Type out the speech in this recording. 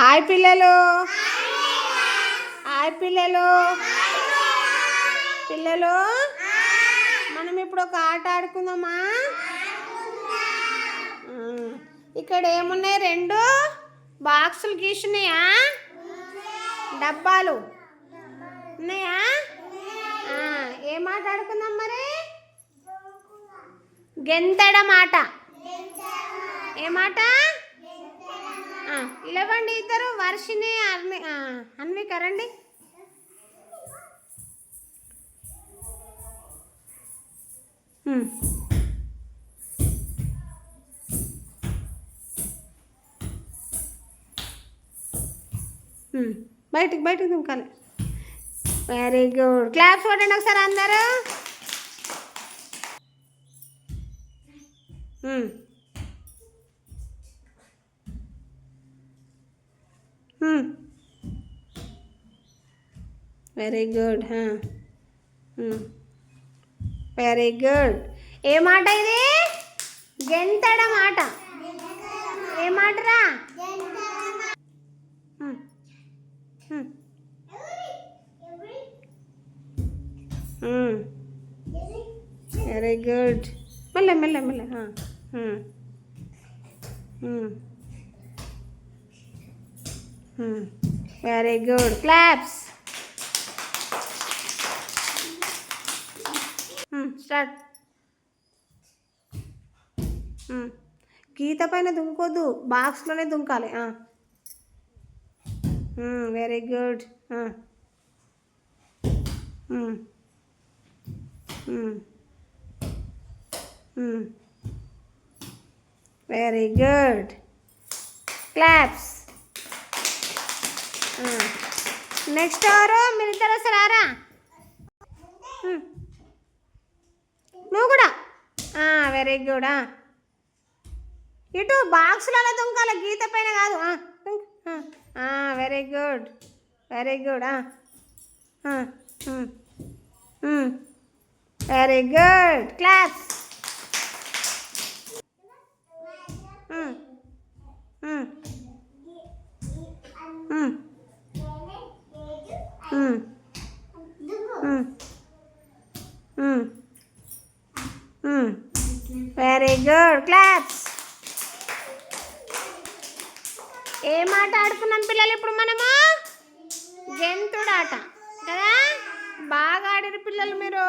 Hi పిల్లలు, hi పిల్లలు. పిల్లలు, మనం ఇప్పుడు ఒక ఆట ఆడుకుందామా? ఇక్కడ ఏమున్నాయి? రెండు బాక్సులు గీసున్నాయా? డబ్బాలు ఉన్నాయా? ఏ మాట ఆడుకుందాం మరి? గెంతడం ఆట. ఏ మాట? ఇలవండి ఇద్దరు, వర్షిని అన్విక రండి. బయటికి దుంకాలి. Very good. క్లాప్స్ కొట్టండి ఒకసారి అందరూ. Very good. Very good. ఏ మాట ఇది? గెంతడం మాట. ఏ మాటరా? Very good. మెల్ల మెల్ల మెల్ల. Very good. క్లాప్స్. స్టార్ట్. గీత పైన దుంకొద్దు, బాక్స్లోనే దుంకాలి. Very good. Very good. Claps. Next ఎవరు? మీరిద్దరు వస్తారా? నువ్వు కూడా. Very good. ఇటు బాక్సులలో దుంకాలి, గీత పైన కాదు. Very good. Very good. Very good. Claps. Very good. Claps. ఏ మాట ఆడుకున్నాం పిల్లలు ఇప్పుడు మనము? గెంతుడాట కదా. బాగా ఆడిరు పిల్లలు మీరు.